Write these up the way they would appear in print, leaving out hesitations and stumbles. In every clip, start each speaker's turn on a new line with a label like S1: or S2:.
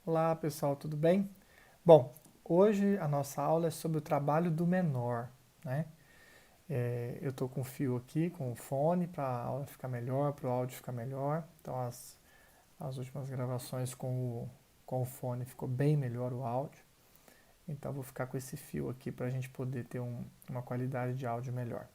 S1: Olá pessoal, tudo bem? Bom, hoje a nossa aula é sobre o trabalho do menor, né? Eu estou com o fio aqui, com o fone, para a aula ficar melhor, para o áudio ficar melhor. Então as últimas gravações com o fone ficou bem melhor o áudio. Então vou ficar com esse fio aqui para a gente poder ter uma qualidade de áudio melhor.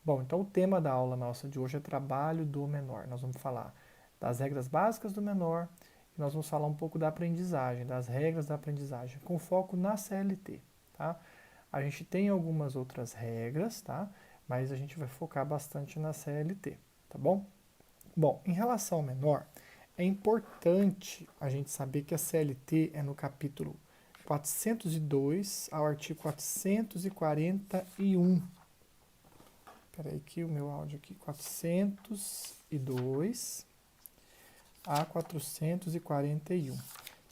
S1: Bom, então o tema da aula nossa de hoje é trabalho do menor. Nós vamos falar das regras básicas do menor e nós vamos falar um pouco da aprendizagem, das regras da aprendizagem, com foco na CLT, tá? A gente tem algumas outras regras, tá? Mas a gente vai focar bastante na CLT, tá bom? Bom, em relação ao menor, é importante a gente saber que a CLT é no capítulo 402 ao artigo 441. Espera aí que o meu áudio aqui, 402 a 441.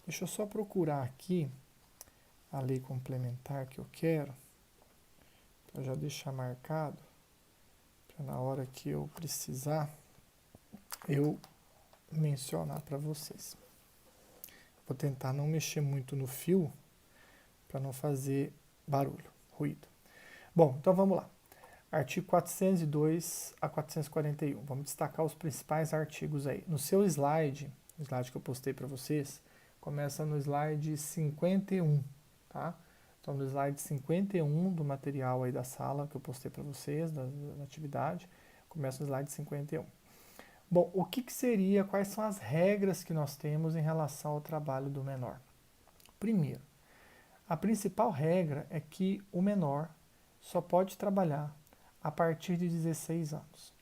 S1: Deixa eu só procurar aqui a lei complementar que eu quero, para já deixar marcado, para na hora que eu precisar, eu mencionar para vocês. Vou tentar não mexer muito no fio, para não fazer barulho, ruído. Bom, então vamos lá. Artigo 402 a 441. Vamos destacar os principais artigos aí. No seu slide, o slide que eu postei para vocês, começa no slide 51, tá? Então, no slide 51 do material aí da sala que eu postei para vocês, da atividade, começa no slide 51. Bom, o que seria, quais são as regras que nós temos em relação ao trabalho do menor? Primeiro, a principal regra é que o menor só pode trabalhar a partir de 16 anos.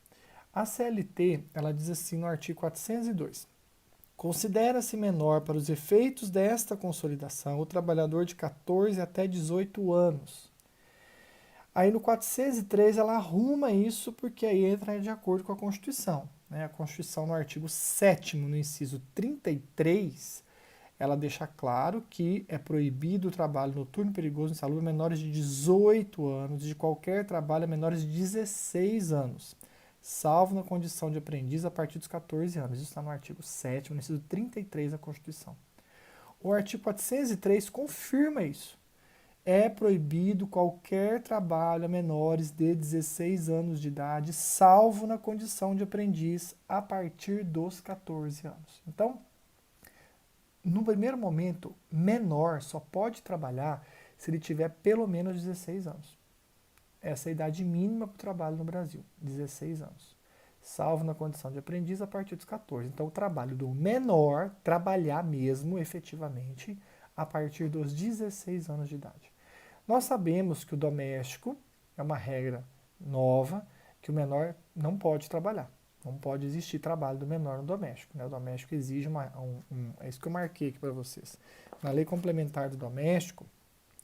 S1: A CLT, ela diz assim no artigo 402: considera-se menor para os efeitos desta consolidação o trabalhador de 14 até 18 anos. Aí no 403 ela arruma isso porque aí entra de acordo com a Constituição, né? A Constituição no artigo 7º, no inciso 33, ela deixa claro que é proibido o trabalho noturno, perigoso, insalubre a menores de 18 anos, de qualquer trabalho a menores de 16 anos, salvo na condição de aprendiz a partir dos 14 anos. Isso está no artigo 7º, no inciso 33 da Constituição. O artigo 403 confirma isso. É proibido qualquer trabalho a menores de 16 anos de idade, salvo na condição de aprendiz a partir dos 14 anos. Então, no primeiro momento, menor só pode trabalhar se ele tiver pelo menos 16 anos. Essa é a idade mínima para o trabalho no Brasil, 16 anos. Salvo na condição de aprendiz a partir dos 14. Então, o trabalho do menor, trabalhar mesmo, efetivamente, a partir dos 16 anos de idade. Nós sabemos que o doméstico é uma regra nova, que o menor não pode trabalhar. Não pode existir trabalho do menor no doméstico, né? O doméstico exige é isso que eu marquei aqui para vocês. Na Lei Complementar do Doméstico,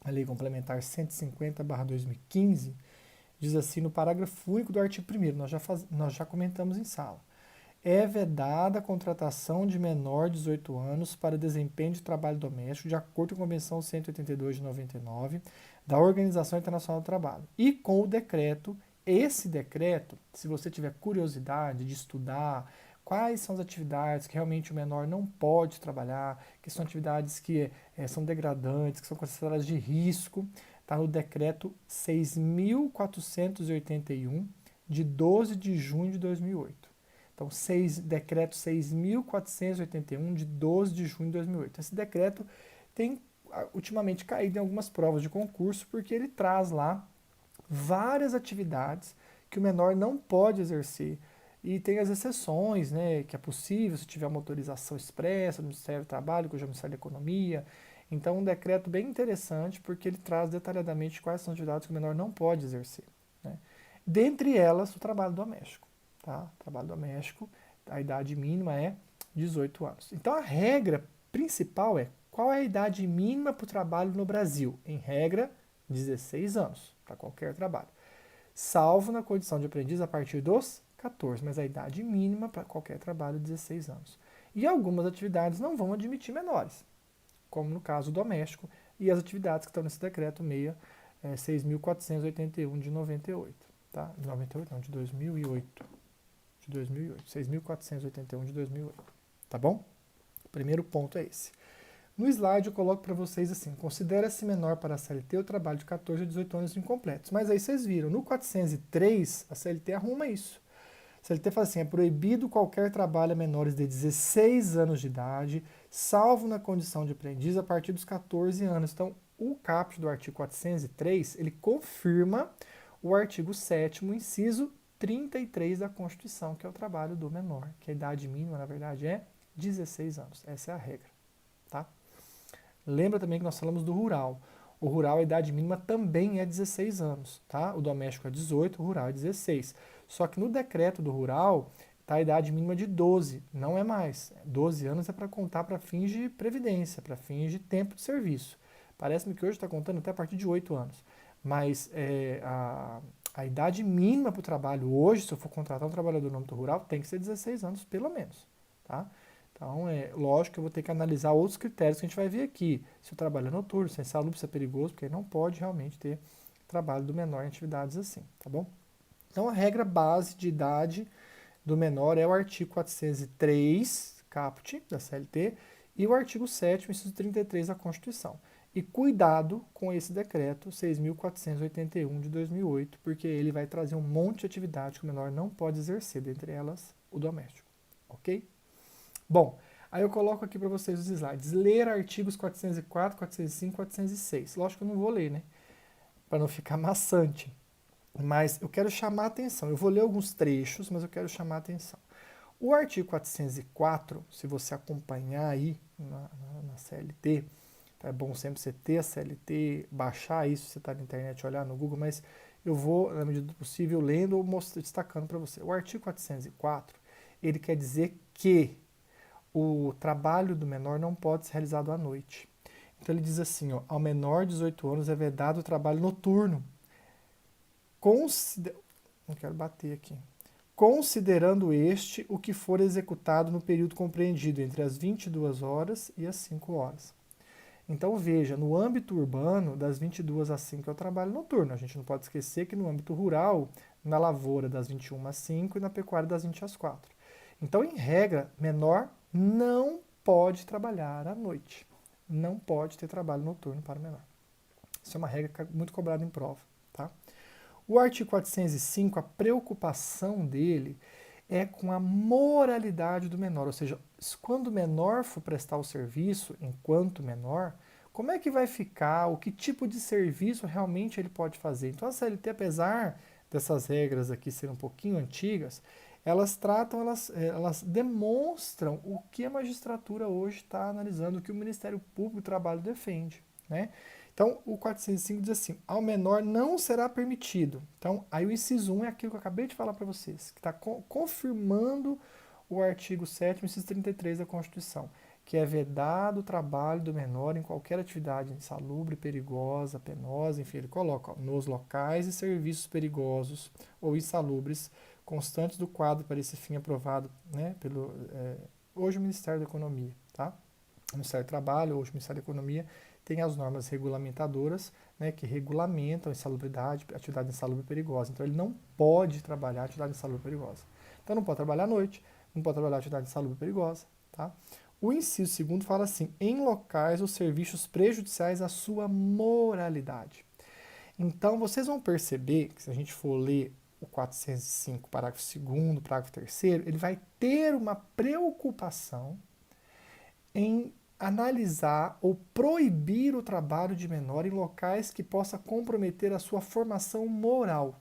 S1: a Lei Complementar 150/2015, diz assim no parágrafo único do artigo 1º, nós já comentamos em sala. É vedada a contratação de menor de 18 anos para desempenho de trabalho doméstico, de acordo com a Convenção 182 de 99 da Organização Internacional do Trabalho. E com o decreto, esse decreto, se você tiver curiosidade de estudar quais são as atividades que realmente o menor não pode trabalhar, que são atividades que são degradantes, que são consideradas de risco, está no decreto 6.481, de 12 de junho de 2008. Então, decreto 6.481, de 12 de junho de 2008. Esse decreto tem ultimamente caído em algumas provas de concurso, porque ele traz lá várias atividades que o menor não pode exercer. E tem as exceções, né, que é possível se tiver uma autorização expressa do Ministério do Trabalho, do Ministério da Economia. Então, um decreto bem interessante, porque ele traz detalhadamente quais são as atividades que o menor não pode exercer, né? Dentre elas, o trabalho doméstico. Tá? Trabalho doméstico, a idade mínima é 18 anos. Então, a regra principal é: qual é a idade mínima para o trabalho no Brasil? Em regra, 16 anos, para qualquer trabalho. Salvo na condição de aprendiz a partir dos 14, mas a idade mínima para qualquer trabalho é 16 anos. E algumas atividades não vão admitir menores, como no caso doméstico, e as atividades que estão nesse decreto 6.481 de 98. Tá? De 98 não, de 2008. De 2008. 6.481 de 2008. Tá bom? O primeiro ponto é esse. No slide eu coloco para vocês assim, considera-se menor para a CLT o trabalho de 14 a 18 anos incompletos. Mas aí vocês viram, no 403, a CLT arruma isso. A CLT fala assim, é proibido qualquer trabalho a menores de 16 anos de idade, salvo na condição de aprendiz a partir dos 14 anos. Então, o caput do artigo 403, ele confirma o artigo 7º, inciso 33 da Constituição, que é o trabalho do menor, que a idade mínima, na verdade, é 16 anos. Essa é a regra, tá? Lembra também que nós falamos do rural. O rural, a idade mínima também é 16 anos, tá? O doméstico é 18, o rural é 16. Só que no decreto do rural, tá a idade mínima de 12, não é mais. 12 anos é para contar para fins de previdência, para fins de tempo de serviço. Parece-me que hoje está contando até a partir de 8 anos. Mas a idade mínima para o trabalho hoje, se eu for contratar um trabalhador no âmbito rural, tem que ser 16 anos, pelo menos, tá? Então, é lógico que eu vou ter que analisar outros critérios que a gente vai ver aqui. Se o trabalho é noturno, se é insalubre, se é perigoso, porque não pode realmente ter trabalho do menor em atividades assim, tá bom? Então, a regra base de idade do menor é o artigo 403, caput, da CLT, e o artigo 7º, inciso 33 da Constituição. E cuidado com esse decreto 6.481 de 2008, porque ele vai trazer um monte de atividade que o menor não pode exercer, dentre elas o doméstico, ok? Bom, aí eu coloco aqui para vocês os slides. Ler artigos 404, 405, 406. Lógico que eu não vou ler, né? Para não ficar maçante. Mas eu quero chamar a atenção. Eu vou ler alguns trechos, mas eu quero chamar a atenção. O artigo 404, se você acompanhar aí na CLT, tá, é bom sempre você ter a CLT, baixar isso, se você está na internet, olhar no Google, mas eu vou, na medida do possível, lendo ou destacando para você. O artigo 404, ele quer dizer que o trabalho do menor não pode ser realizado à noite. Então ele diz assim, ó, ao menor de 18 anos é vedado o trabalho noturno. Não quero bater aqui. Considerando este o que for executado no período compreendido entre as 22 horas e as 5 horas. Então veja, no âmbito urbano, das 22 às 5 é o trabalho noturno. A gente não pode esquecer que no âmbito rural, na lavoura das 21 às 5 e na pecuária das 20 às 4. Então, em regra, menor não pode trabalhar à noite. Não pode ter trabalho noturno para o menor. Isso é uma regra muito cobrada em prova, tá? O artigo 405, a preocupação dele é com a moralidade do menor, ou seja, quando o menor for prestar o serviço, enquanto menor, como é que vai ficar, o que tipo de serviço realmente ele pode fazer. Então a CLT, apesar dessas regras aqui serem um pouquinho antigas, elas tratam, elas demonstram o que a magistratura hoje está analisando, o que o Ministério Público do Trabalho defende, né? Então, o 405 diz assim, ao menor não será permitido. Então, aí o inciso 1 é aquilo que eu acabei de falar para vocês, que está confirmando o artigo 7º, inciso 33 da Constituição, que é vedado o trabalho do menor em qualquer atividade insalubre, perigosa, penosa, enfim, ele coloca, ó, nos locais e serviços perigosos ou insalubres, constantes do quadro para esse fim aprovado, né, pelo, hoje o Ministério da Economia, tá? O Ministério do Trabalho, hoje o Ministério da Economia, tem as normas regulamentadoras, né, que regulamentam a insalubridade, atividade insalubre e perigosa. Então, ele não pode trabalhar atividade insalubre e perigosa. Então, não pode trabalhar à noite, não pode trabalhar atividade insalubre e perigosa. Tá? O inciso segundo fala assim, em locais ou serviços prejudiciais à sua moralidade. Então, vocês vão perceber que se a gente for ler o 405, parágrafo 2º, parágrafo 3º, ele vai ter uma preocupação em analisar ou proibir o trabalho de menor em locais que possa comprometer a sua formação moral.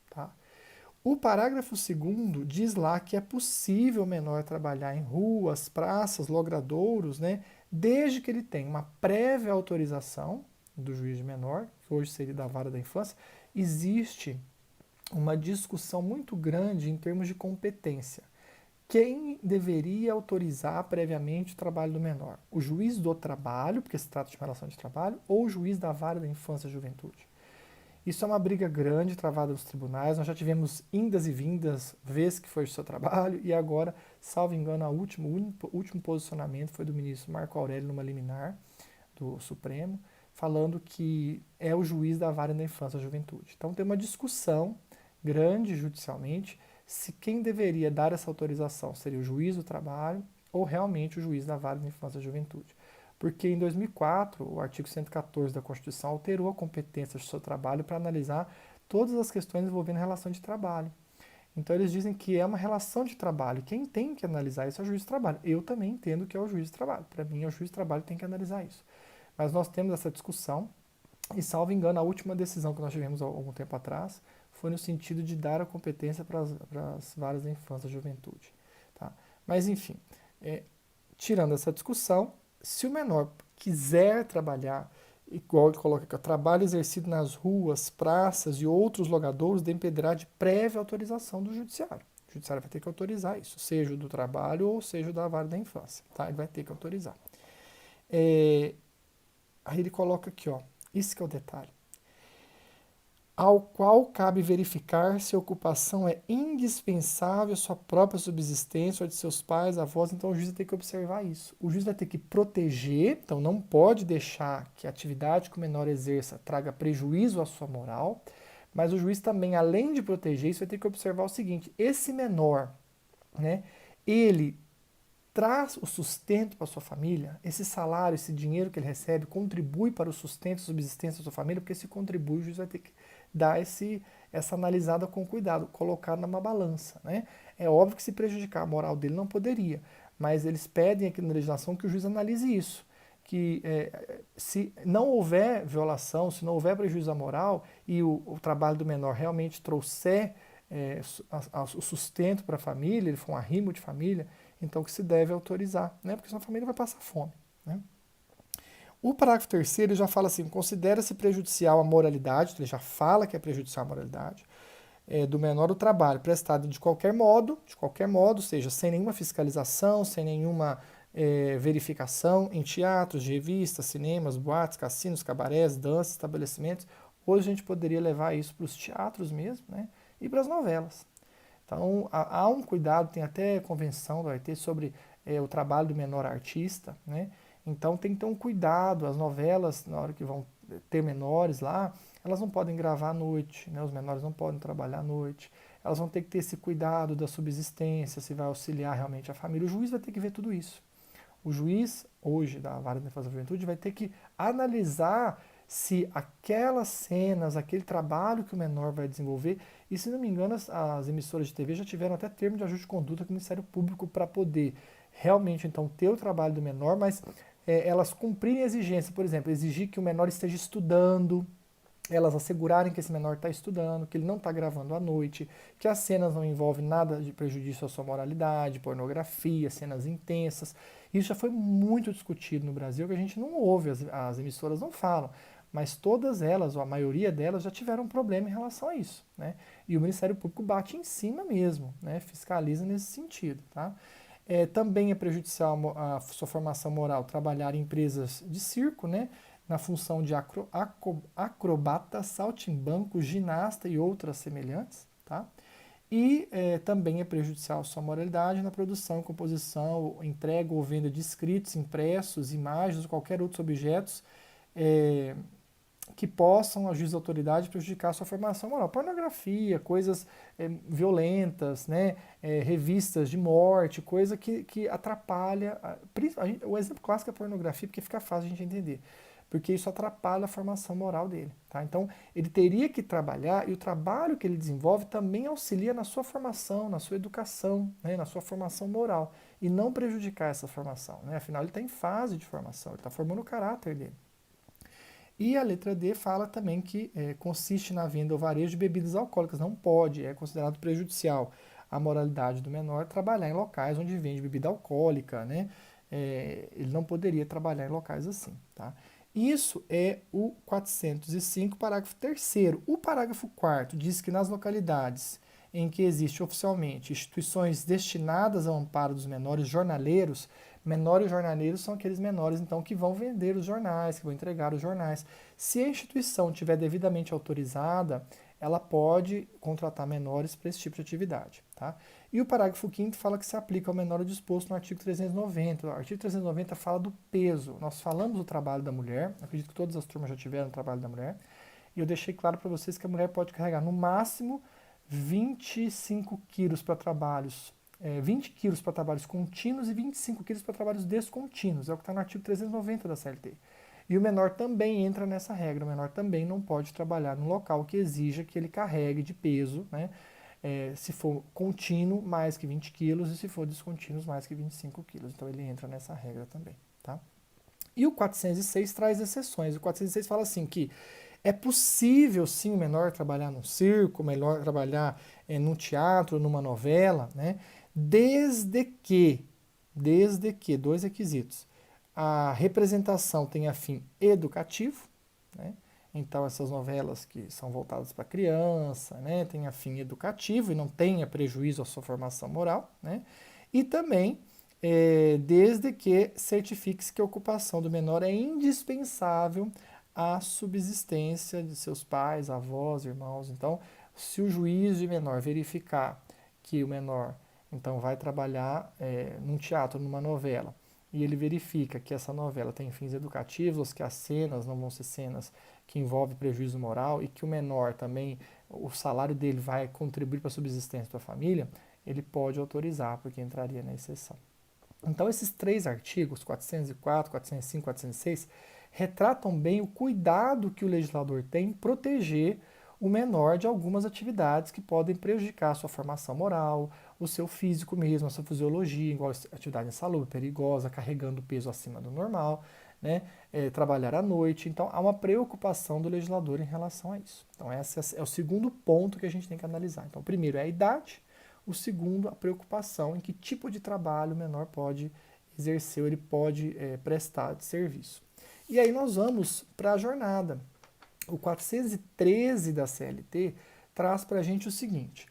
S1: Tá? O parágrafo 2º diz lá que é possível o menor trabalhar em ruas, praças, logradouros, né, desde que ele tenha uma prévia autorização do juiz de menor, que hoje seria da vara da infância. Existe uma discussão muito grande em termos de competência. Quem deveria autorizar previamente o trabalho do menor? O juiz do trabalho, porque se trata de uma relação de trabalho, ou o juiz da vara da infância e juventude? Isso é uma briga grande travada nos tribunais. Nós já tivemos indas e vindas, vez que foi o seu trabalho, e agora, salvo engano, o último posicionamento foi do ministro Marco Aurélio numa liminar do Supremo, falando que é o juiz da vara da infância e juventude. Então tem uma discussão grande judicialmente se quem deveria dar essa autorização seria o juiz do trabalho ou realmente o juiz da vara da infância e juventude. Porque em 2004, o artigo 114 da Constituição alterou a competência do seu trabalho para analisar todas as questões envolvendo relação de trabalho. Então eles dizem que é uma relação de trabalho. Quem tem que analisar isso é o juiz de trabalho. Eu também entendo que é o juiz de trabalho. Para mim, é o juiz de trabalho que tem que analisar isso. Mas nós temos essa discussão e, salvo engano, a última decisão que nós tivemos há algum tempo atrás foi no sentido de dar a competência para as varas da infância e juventude. Tá? Mas, enfim, tirando essa discussão, se o menor quiser trabalhar, igual ele coloca aqui, trabalho exercido nas ruas, praças e outros logradouros dependerá de prévia autorização do judiciário. O judiciário vai ter que autorizar isso, seja o do trabalho ou seja o da vara da infância. Tá? Ele vai ter que autorizar. Aí ele coloca aqui, ó, isso que é o detalhe. Ao qual cabe verificar se a ocupação é indispensável à sua própria subsistência ou de seus pais, avós. Então o juiz vai ter que observar isso. O juiz vai ter que proteger, então não pode deixar que a atividade que o menor exerça traga prejuízo à sua moral, mas o juiz também, além de proteger isso, vai ter que observar o seguinte: esse menor, né, ele traz o sustento para sua família, esse salário, esse dinheiro que ele recebe, contribui para o sustento e subsistência da sua família, porque se contribui, o juiz vai ter que dar essa analisada com cuidado, colocar numa balança. Né? É óbvio que se prejudicar a moral dele não poderia, mas eles pedem aqui na legislação que o juiz analise isso, que se não houver violação, se não houver prejuízo à moral e o trabalho do menor realmente trouxer o sustento para a família, ele for um arrimo de família, então que se deve autorizar, né? Porque senão a família vai passar fome. Né? O parágrafo 3º já fala assim, considera-se prejudicial a moralidade, então ele já fala que é prejudicial a moralidade, do menor o trabalho prestado de qualquer modo, ou seja, sem nenhuma fiscalização, sem nenhuma verificação, em teatros, revistas, cinemas, boates, cassinos, cabarés, danças, estabelecimentos. Hoje a gente poderia levar isso para os teatros mesmo, né? E para as novelas. Então, há um cuidado, tem até convenção da OIT sobre o trabalho do menor artista, né? Então, tem que ter um cuidado. As novelas, na hora que vão ter menores lá, elas não podem gravar à noite, né? Os menores não podem trabalhar à noite. Elas vão ter que ter esse cuidado da subsistência, se vai auxiliar realmente a família. O juiz vai ter que ver tudo isso. O juiz, hoje, da Vara da Infância e Juventude, vai ter que analisar se aquelas cenas, aquele trabalho que o menor vai desenvolver, e se não me engano, as emissoras de TV já tiveram até termo de ajuste de conduta com o Ministério Público para poder realmente, então, ter o trabalho do menor, mas elas cumprirem a exigência, por exemplo, exigir que o menor esteja estudando, elas assegurarem que esse menor está estudando, que ele não está gravando à noite, que as cenas não envolvem nada de prejudício à sua moralidade, pornografia, cenas intensas. Isso já foi muito discutido no Brasil, que a gente não ouve, as emissoras não falam, mas todas elas, ou a maioria delas, já tiveram um problema em relação a isso. Né? E o Ministério Público bate em cima mesmo, né? Fiscaliza nesse sentido. Tá? Também é prejudicial a sua formação moral trabalhar em empresas de circo, né? Na função de acrobata, saltimbanco, ginasta e outras semelhantes. Tá? E também é prejudicial à sua moralidade na produção, composição, entrega ou venda de escritos, impressos, imagens ou qualquer outros objetos que possam, a juízo da autoridade, prejudicar a sua formação moral. Pornografia, coisas violentas, né? Revistas de morte, coisa que atrapalha. O exemplo clássico é a pornografia, porque fica fácil a gente entender. Porque isso atrapalha a formação moral dele. Tá? Então, ele teria que trabalhar, e o trabalho que ele desenvolve também auxilia na sua formação, na sua educação, né? Na sua formação moral. E não prejudicar essa formação. Né? Afinal, ele está em fase de formação, ele está formando o caráter dele. E a letra D fala também que consiste na venda ou varejo de bebidas alcoólicas. Não pode, é considerado prejudicial à moralidade do menor trabalhar em locais onde vende bebida alcoólica. Né? Ele não poderia trabalhar em locais assim. Tá? Isso é o 405, parágrafo 3º. O parágrafo 4º diz que nas localidades em que existe oficialmente instituições destinadas ao amparo dos menores jornaleiros, menores jornaleiros são aqueles menores, então, que vão vender os jornais, que vão entregar os jornais. Se a instituição tiver devidamente autorizada, ela pode contratar menores para esse tipo de atividade. Tá? E o parágrafo 5º fala que se aplica ao menor disposto no artigo 390. O artigo 390 fala do peso. Nós falamos do trabalho da mulher, acredito que todas as turmas já tiveram o trabalho da mulher, e eu deixei claro para vocês que a mulher pode carregar no máximo 25 quilos para trabalhos 20 quilos para trabalhos contínuos e 25 quilos para trabalhos descontínuos. É o que está no artigo 390 da CLT. E o menor também entra nessa regra. O menor também não pode trabalhar num local que exija que ele carregue de peso, né? Se for contínuo, mais que 20 quilos, e se for descontínuo, mais que 25 quilos. Então ele entra nessa regra também. Tá? E o 406 traz exceções. O 406 fala assim que é possível sim o menor trabalhar num circo, o menor trabalhar num teatro, numa novela, né? Desde que, dois requisitos, a representação tenha fim educativo, né? Então essas novelas que são voltadas para criança, né, tenha fim educativo e não tenha prejuízo à sua formação moral, né? E também desde que certifique-se que a ocupação do menor é indispensável à subsistência de seus pais, avós, irmãos. Então, se o juiz de menor verificar que o menor então vai trabalhar num teatro, numa novela, e ele verifica que essa novela tem fins educativos, que as cenas não vão ser cenas que envolvem prejuízo moral e que o menor também, o salário dele vai contribuir para a subsistência da família, ele pode autorizar, porque entraria na exceção. Então, esses três artigos, 404, 405, 406, retratam bem o cuidado que o legislador tem em proteger o menor de algumas atividades que podem prejudicar a sua formação moral, o seu físico mesmo, a sua fisiologia, igual atividade insalubre, perigosa, carregando peso acima do normal, né? Trabalhar à noite. Então, há uma preocupação do legislador em relação a isso. Então, esse é o segundo ponto que a gente tem que analisar. Então, o primeiro é a idade, o segundo, a preocupação em que tipo de trabalho o menor pode exercer, ou ele pode prestar de serviço. E aí nós vamos para a jornada. O 413 da CLT traz para a gente o seguinte: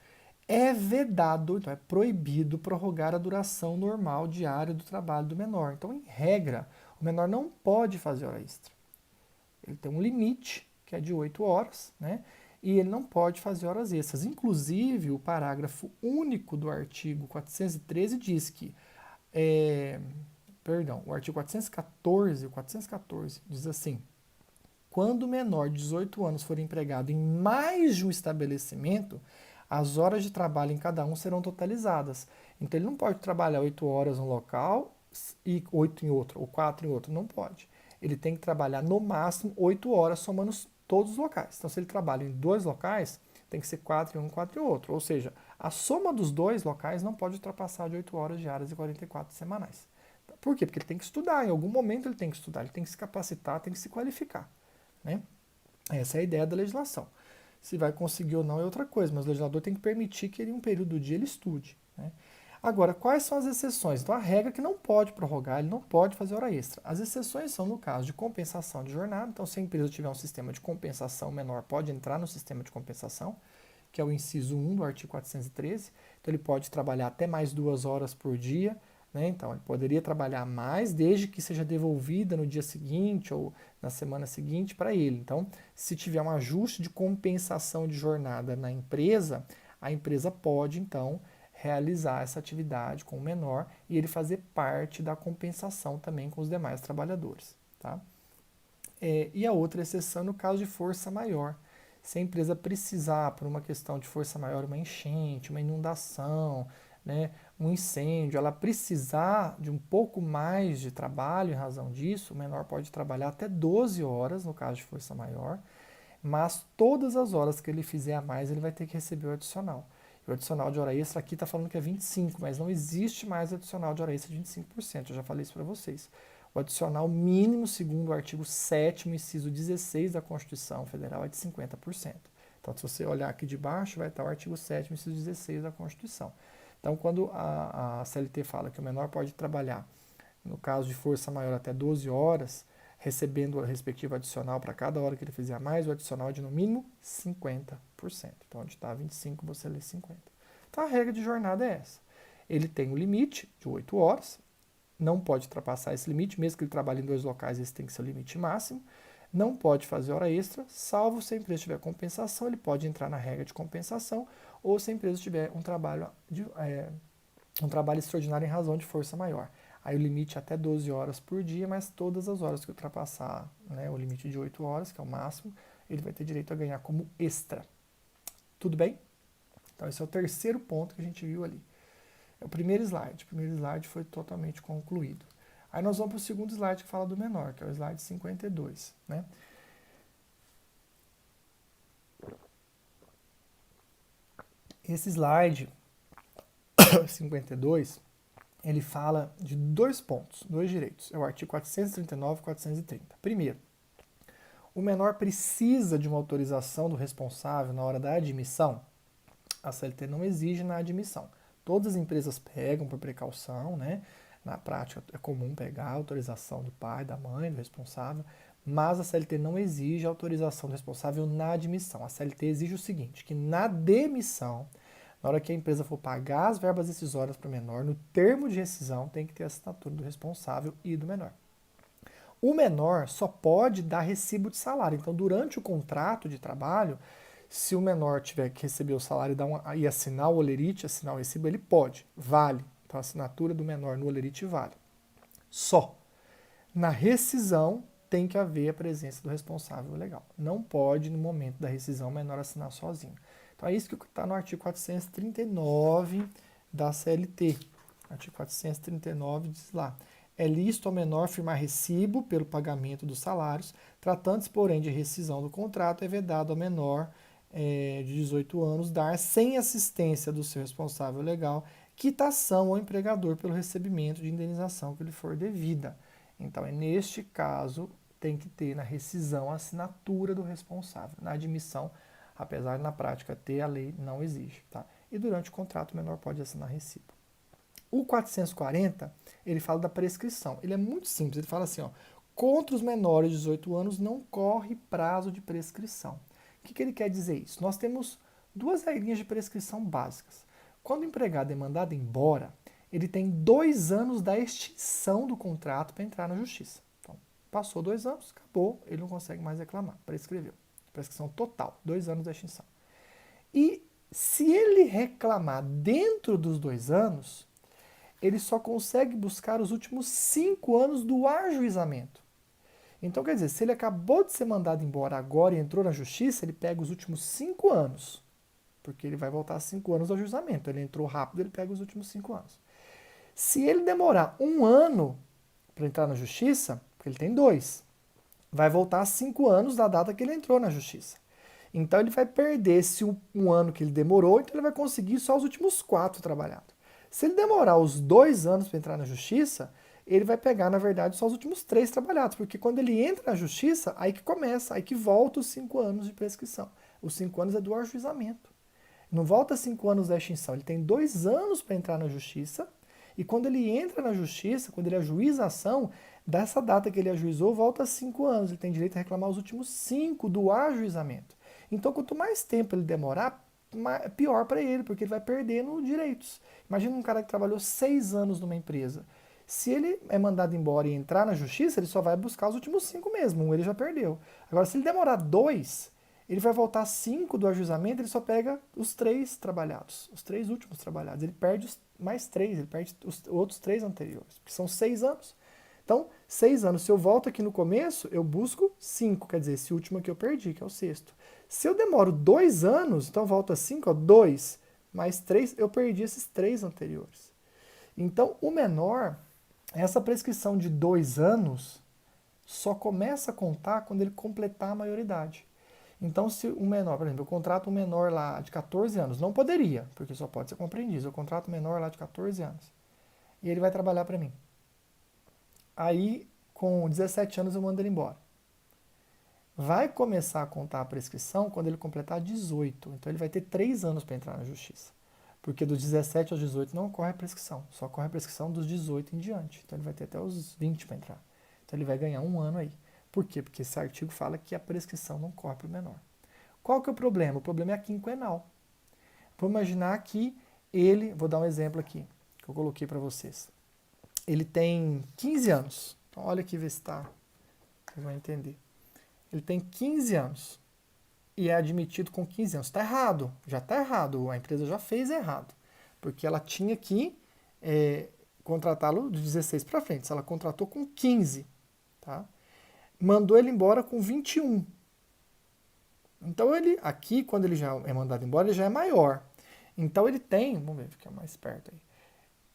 S1: é vedado, então é proibido prorrogar a duração normal diária do trabalho do menor. Então, em regra, o menor não pode fazer hora extra. Ele tem um limite, que é de 8 horas, né? E ele não pode fazer horas extras. Inclusive, o parágrafo único do artigo 413 diz que, o artigo 414 diz assim: quando o menor de 18 anos for empregado em mais de um estabelecimento, as horas de trabalho em cada um serão totalizadas. Então ele não pode trabalhar 8 horas num local e 8 em outro, ou 4 em outro, não pode. Ele tem que trabalhar no máximo 8 horas somando todos os locais. Então se ele trabalha em dois locais, tem que ser 4 em um, 4 em outro. Ou seja, a soma dos dois locais não pode ultrapassar de 8 horas diárias e 44 semanais. Por quê? Porque ele tem que estudar, em algum momento ele tem que estudar, ele tem que se capacitar, tem que se qualificar. Né? Essa é a ideia da legislação. Se vai conseguir ou não é outra coisa, mas o legislador tem que permitir que ele, em um período do dia, ele estude. Né? Agora, quais são as exceções? Então, a regra é que não pode prorrogar, ele não pode fazer hora extra. As exceções são no caso de compensação de jornada. Então, se a empresa tiver um sistema de compensação menor, pode entrar no sistema de compensação, que é o inciso 1 do artigo 413. Então, ele pode trabalhar até mais 2 horas por dia. Né? Então, ele poderia trabalhar mais, desde que seja devolvida no dia seguinte ou na semana seguinte para ele. Então, se tiver um ajuste de compensação de jornada na empresa, a empresa pode, então, realizar essa atividade com o menor e ele fazer parte da compensação também com os demais trabalhadores. Tá? E a outra exceção no caso de força maior. Se a empresa precisar, por uma questão de força maior, uma enchente, uma inundação, né, um incêndio, ela precisar de um pouco mais de trabalho em razão disso, o menor pode trabalhar até 12 horas, no caso de força maior, mas todas as horas que ele fizer a mais, ele vai ter que receber o adicional. E o adicional de hora extra aqui está falando que é 25%, mas não existe mais adicional de hora extra de 25%, eu já falei isso para vocês. O adicional mínimo, segundo o artigo 7º, inciso 16 da Constituição Federal, é de 50%. Então, se você olhar aqui de baixo, vai estar o artigo 7º, inciso 16 da Constituição. Então, quando a CLT fala que o menor pode trabalhar, no caso de força maior, até 12 horas, recebendo o respectivo adicional para cada hora que ele fizer a mais, o adicional é de no mínimo 50%. Então, onde está 25%, você lê 50%. Então, a regra de jornada é essa. Ele tem um limite de 8 horas, não pode ultrapassar esse limite, mesmo que ele trabalhe em dois locais, esse tem que ser o limite máximo. Não pode fazer hora extra, salvo se a empresa tiver compensação, ele pode entrar na regra de compensação, ou se a empresa tiver um trabalho extraordinário em razão de força maior. Aí o limite é até 12 horas por dia, mas todas as horas que ultrapassar, né, o limite de 8 horas, que é o máximo, ele vai ter direito a ganhar como extra. Tudo bem? Então esse é o terceiro ponto que a gente viu ali. É o primeiro slide. O primeiro slide foi totalmente concluído. Aí nós vamos para o segundo slide que fala do menor, que é o slide 52, né? Esse slide 52, ele fala de dois pontos, dois direitos. É o artigo 439 e 430. Primeiro, o menor precisa de uma autorização do responsável na hora da admissão. A CLT não exige na admissão. Todas as empresas pegam por precaução, né? Na prática é comum pegar a autorização do pai, da mãe, do responsável, mas a CLT não exige a autorização do responsável na admissão. A CLT exige o seguinte, que na demissão, na hora que a empresa for pagar as verbas decisórias para o menor, no termo de rescisão tem que ter a assinatura do responsável e do menor. O menor só pode dar recibo de salário. Então, durante o contrato de trabalho, se o menor tiver que receber o salário e assinar o olerite, assinar o recibo, ele pode, vale. Então, a assinatura do menor no olerite vale. Só. Na rescisão, tem que haver a presença do responsável legal. Não pode, no momento da rescisão, o menor assinar sozinho. Então, é isso que está no artigo 439 da CLT. Artigo 439 diz lá: é lícito ao menor firmar recibo pelo pagamento dos salários, tratando-se, porém, de rescisão do contrato, é vedado ao menor de 18 anos dar, sem assistência do seu responsável legal, quitação ao empregador pelo recebimento de indenização que lhe for devida. Então, neste caso, tem que ter na rescisão a assinatura do responsável. Na admissão, apesar de na prática ter, a lei não exige. Tá? E durante o contrato, o menor pode assinar recibo. O 440, ele fala da prescrição. Ele é muito simples, ele fala assim, ó, contra os menores de 18 anos não corre prazo de prescrição. O que ele quer dizer isso? Nós temos duas regrinhas de prescrição básicas. Quando o empregado é mandado embora, ele tem 2 anos da extinção do contrato para entrar na justiça. Então, passou 2 anos, acabou, ele não consegue mais reclamar, prescreveu. Prescrição total, 2 anos da extinção. E se ele reclamar dentro dos 2 anos, ele só consegue buscar os últimos 5 anos do ajuizamento. Então, quer dizer, se ele acabou de ser mandado embora agora e entrou na justiça, ele pega os últimos 5 anos, porque ele vai voltar a 5 anos do ajuizamento. Ele entrou rápido, ele pega os últimos 5 anos. Se ele demorar 1 ano para entrar na justiça, porque ele tem 2, vai voltar a 5 anos da data que ele entrou na justiça. Então, ele vai perder esse 1 ano que ele demorou, então ele vai conseguir só os últimos 4 trabalhados. Se ele demorar os 2 anos para entrar na justiça, ele vai pegar, na verdade, só os últimos 3 trabalhados, porque quando ele entra na justiça, aí que começa, aí que volta os 5 anos de prescrição. Os 5 anos é do ajuizamento. Não volta 5 anos da extinção, ele tem 2 anos para entrar na justiça, e quando ele entra na justiça, quando ele ajuiza a ação, dessa data que ele ajuizou, volta 5 anos. Ele tem direito a reclamar os últimos 5 do ajuizamento. Então, quanto mais tempo ele demorar, pior para ele, porque ele vai perdendo direitos. Imagina um cara que trabalhou 6 anos numa empresa. Se ele é mandado embora e entrar na justiça, ele só vai buscar os últimos 5 mesmo. 1 ele já perdeu. Agora, se ele demorar 2, ele vai voltar 5 do ajuizamento, ele só pega os 3 trabalhados, os 3 últimos trabalhados. Ele perde mais 3, ele perde os outros 3 anteriores, porque são 6 anos. Então, 6 anos. Se eu volto aqui no começo, eu busco 5, quer dizer, esse último que eu perdi, que é o 6º. Se eu demoro 2 anos, então volta 5, 2 mais 3, eu perdi esses 3 anteriores. Então, o menor, essa prescrição de 2 anos, só começa a contar quando ele completar a maioridade. Então, se o menor, por exemplo, eu contrato um menor lá de 14 anos, não poderia, porque só pode ser com aprendiz, eu contrato um menor lá de 14 anos, e ele vai trabalhar para mim. Aí, com 17 anos, eu mando ele embora. Vai começar a contar a prescrição quando ele completar 18. Então, ele vai ter 3 anos para entrar na justiça. Porque dos 17 aos 18 não ocorre a prescrição. Só ocorre a prescrição dos 18 em diante. Então, ele vai ter até os 20 para entrar. Então, ele vai ganhar 1 ano aí. Por quê? Porque esse artigo fala que a prescrição não corre para o menor. Qual que é o problema? O problema é a quinquenal. Vou imaginar que ele... Vou dar um exemplo aqui, que eu coloquei para vocês. Ele tem 15 anos. Então, olha aqui, vê se está... Vocês vão entender. Ele tem 15 anos e é admitido com 15 anos. Está errado, já está errado, a empresa já fez errado, porque ela tinha que contratá-lo de 16 para frente, se ela contratou com 15, tá? Mandou ele embora com 21. Então ele, aqui, quando ele já é mandado embora, ele já é maior. Então ele tem, vamos ver, fica mais perto aí,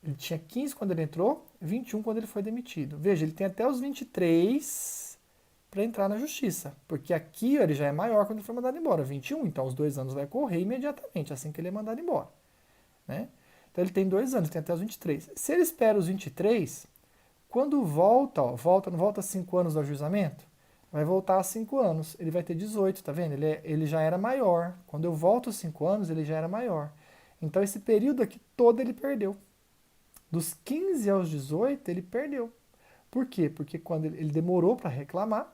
S1: Ele tinha 15 quando ele entrou, 21 quando ele foi demitido. Veja, ele tem até os 23 para entrar na justiça, porque aqui ele já é maior quando ele foi mandado embora, 21, então os 2 anos vai correr imediatamente, assim que ele é mandado embora, né? Então ele tem 2 anos, tem até os 23. Se ele espera os 23, quando volta, ó, não volta 5 anos do ajuizamento? Vai voltar a 5 anos, ele vai ter 18, tá vendo? Ele já era maior. Quando eu volto 5 anos, ele já era maior. Então esse período aqui todo ele perdeu. Dos 15 aos 18, ele perdeu. Por quê? Porque quando ele demorou para reclamar,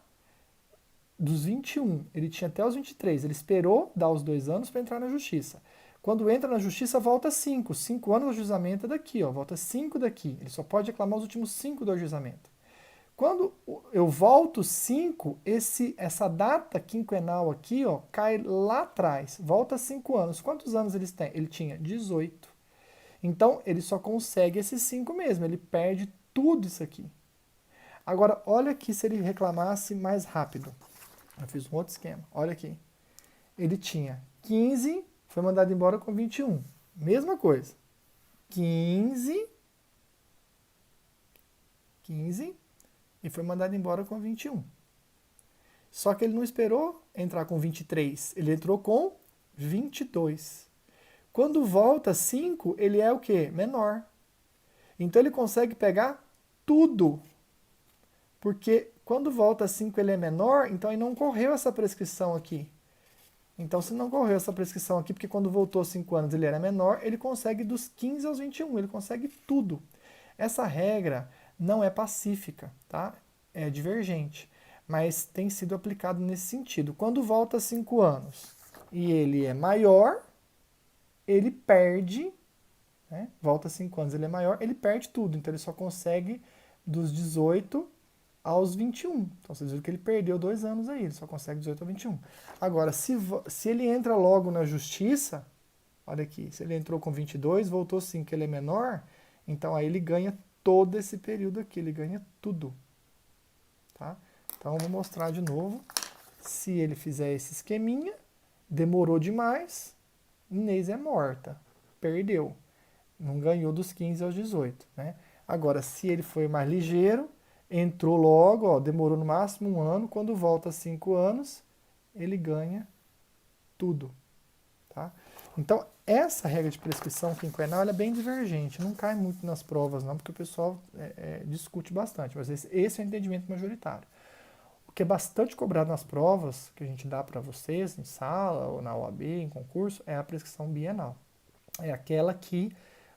S1: dos 21, ele tinha até os 23, ele esperou dar os 2 anos para entrar na justiça. Quando entra na justiça, volta 5. 5 anos do ajuizamento é daqui, ó, volta 5 daqui. Ele só pode reclamar os últimos 5 do ajuizamento. Quando eu volto 5, essa data quinquenal aqui, ó, cai lá atrás, volta 5 anos. Quantos anos ele tem? Ele tinha 18. Então, ele só consegue esses 5 mesmo, ele perde tudo isso aqui. Agora, olha aqui se ele reclamasse mais rápido. Eu fiz um outro esquema, olha aqui. Ele tinha 15, foi mandado embora com 21. Mesma coisa. 15 e foi mandado embora com 21. Só que ele não esperou entrar com 23, ele entrou com 22. Quando volta 5, ele é o quê? Menor. Então ele consegue pegar tudo. Porque quando volta 5 ele é menor, então ele não correu essa prescrição aqui. Então se não correu essa prescrição aqui, porque quando voltou 5 anos ele era menor, ele consegue dos 15 aos 21, ele consegue tudo. Essa regra não é pacífica, tá? É divergente, mas tem sido aplicado nesse sentido. Quando volta 5 anos e ele é maior, ele perde, né? Volta 5 anos, ele é maior, ele perde tudo. Então ele só consegue dos 18 aos 21. Então vocês viram que ele perdeu 2 anos aí, ele só consegue 18 a 21. Agora, se ele entra logo na justiça, olha aqui, se ele entrou com 22, voltou 5, ele é menor, então aí ele ganha todo esse período aqui, ele ganha tudo. Tá? Então eu vou mostrar de novo. Se ele fizer esse esqueminha, demorou demais, Inês é morta, perdeu. Não ganhou dos 15 aos 18. Né? Agora, se ele foi mais ligeiro, entrou logo, ó, demorou no máximo 1 ano, quando volta 5 anos, ele ganha tudo. Tá? Então, essa regra de prescrição quinquenal é bem divergente, não cai muito nas provas não, porque o pessoal discute bastante, mas esse é o entendimento majoritário. O que é bastante cobrado nas provas, que a gente dá para vocês, em sala, ou na OAB, em concurso, é a prescrição bienal. É aquela que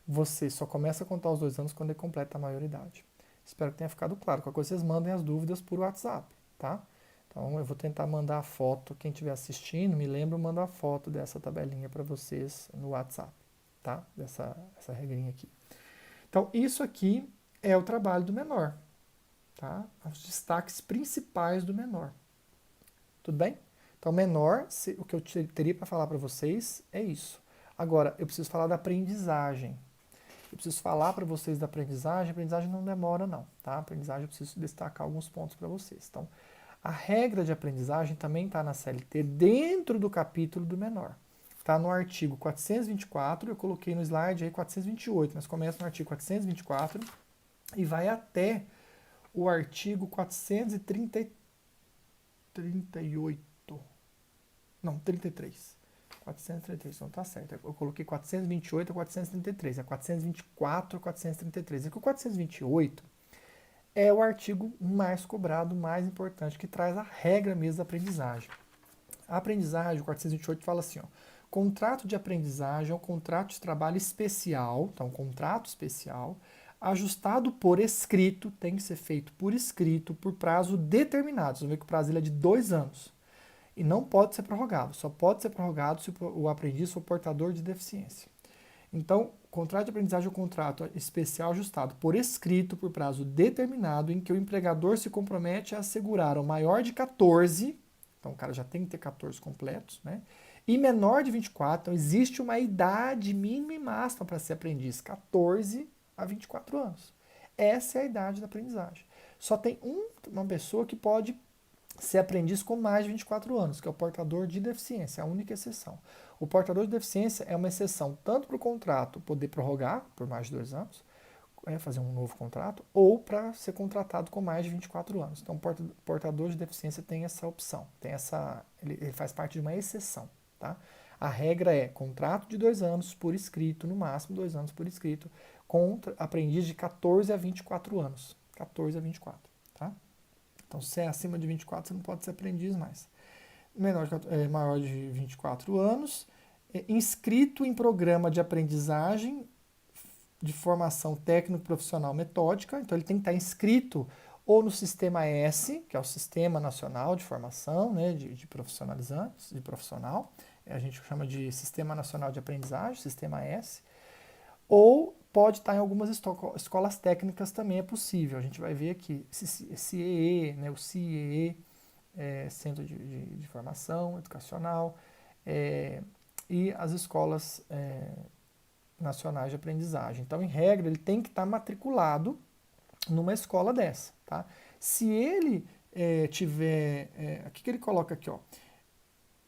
S1: você só começa a contar os 2 anos quando ele completa a maioridade. Espero que tenha ficado claro. Qualquer coisa vocês mandem as dúvidas por WhatsApp, tá? Então eu vou tentar mandar a foto, quem estiver assistindo, me lembra, eu mando a foto dessa tabelinha para vocês no WhatsApp, tá? Essa regrinha aqui. Então isso aqui é o trabalho do menor, tá? Os destaques principais do menor. Tudo bem? Então menor, o que eu teria para falar para vocês é isso. Agora, eu preciso falar da aprendizagem. Eu preciso falar para vocês da aprendizagem. A aprendizagem não demora não, tá? A aprendizagem eu preciso destacar alguns pontos para vocês. Então, a regra de aprendizagem também está na CLT dentro do capítulo do menor. Está no artigo 424, eu coloquei no slide aí 428, mas começa no artigo 424 e vai até o artigo 438. Não, 33. 433, não tá certo. Eu coloquei 428 a 433. É 424 a 433. É que o 428 é o artigo mais cobrado, mais importante, que traz a regra mesmo da aprendizagem. A aprendizagem, o 428 fala assim, ó, contrato de aprendizagem é um contrato de trabalho especial, então contrato especial, ajustado por escrito, tem que ser feito por escrito, por prazo determinado. Vocês vão ver que o prazo ele é de 2 anos. E não pode ser prorrogado, só pode ser prorrogado se o aprendiz for portador de deficiência. Então, o contrato de aprendizagem é um contrato especial ajustado por escrito, por prazo determinado, em que o empregador se compromete a assegurar ao maior de 14, então o cara já tem que ter 14 completos, né? E menor de 24, então existe uma idade mínima e máxima para ser aprendiz, 14 a 24 anos. Essa é a idade da aprendizagem. Só tem uma pessoa que pode ser aprendiz com mais de 24 anos, que é o portador de deficiência, a única exceção. O portador de deficiência é uma exceção tanto para o contrato poder prorrogar por mais de 2 anos, fazer um novo contrato, ou para ser contratado com mais de 24 anos. Então, o portador de deficiência tem essa opção, ele faz parte de uma exceção. Tá? A regra é contrato de 2 anos por escrito, no máximo 2 anos por escrito, com aprendiz de 14 a 24 anos. 14 a 24. Tá? Então, se é acima de 24, você não pode ser aprendiz mais. Maior de 24 anos, inscrito em programa de aprendizagem de formação técnico-profissional metódica, então ele tem que estar inscrito ou no Sistema S, que é o Sistema Nacional de Formação, né, de profissionalizantes, de profissional, a gente chama de Sistema Nacional de Aprendizagem, Sistema S, ou pode estar em algumas escolas técnicas também é possível. A gente vai ver aqui, CIEE, né, o CIEE, Centro de Formação Educacional, e as escolas nacionais de aprendizagem. Então, em regra, ele tem que estar matriculado numa escola dessa. Tá? Se ele tiver... o que ele coloca aqui? Ó,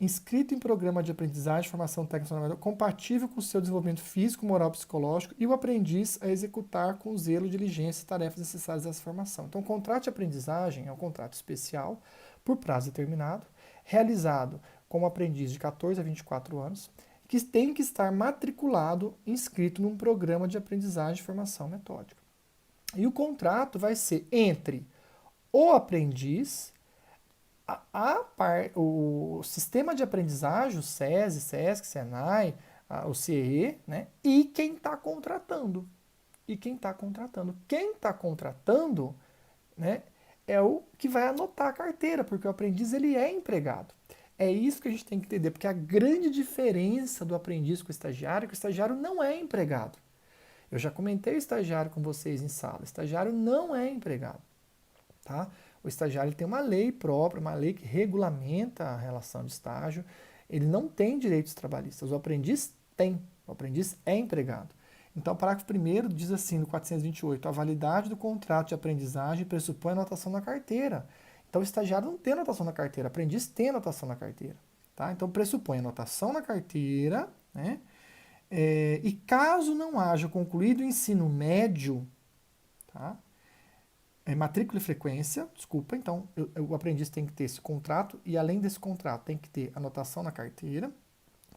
S1: inscrito em programa de aprendizagem, formação técnica compatível com o seu desenvolvimento físico, moral, psicológico e o aprendiz a executar com zelo, diligência e tarefas necessárias dessa formação. Então, o contrato de aprendizagem é um contrato especial por prazo determinado, realizado como aprendiz de 14 a 24 anos, que tem que estar matriculado, inscrito num programa de aprendizagem e formação metódica. E o contrato vai ser entre o aprendiz, o sistema de aprendizagem, o SESI, SESC, SENAI, o CIE, né? E quem está contratando. Quem está contratando, né, é o que vai anotar a carteira, porque o aprendiz ele é empregado. É isso que a gente tem que entender, porque a grande diferença do aprendiz com o estagiário é que o estagiário não é empregado. Eu já comentei o estagiário com vocês em sala. O estagiário não é empregado. Tá? O estagiário tem uma lei própria, uma lei que regulamenta a relação de estágio. Ele não tem direitos trabalhistas. O aprendiz tem. O aprendiz é empregado. Então, o parágrafo 1º diz assim, no 428, a validade do contrato de aprendizagem pressupõe anotação na carteira. Então, o estagiário não tem anotação na carteira, o aprendiz tem anotação na carteira. Tá? Então, pressupõe anotação na carteira, né? E caso não haja concluído o ensino médio, tá? Matrícula e frequência, desculpa, então o aprendiz tem que ter esse contrato e além desse contrato tem que ter anotação na carteira,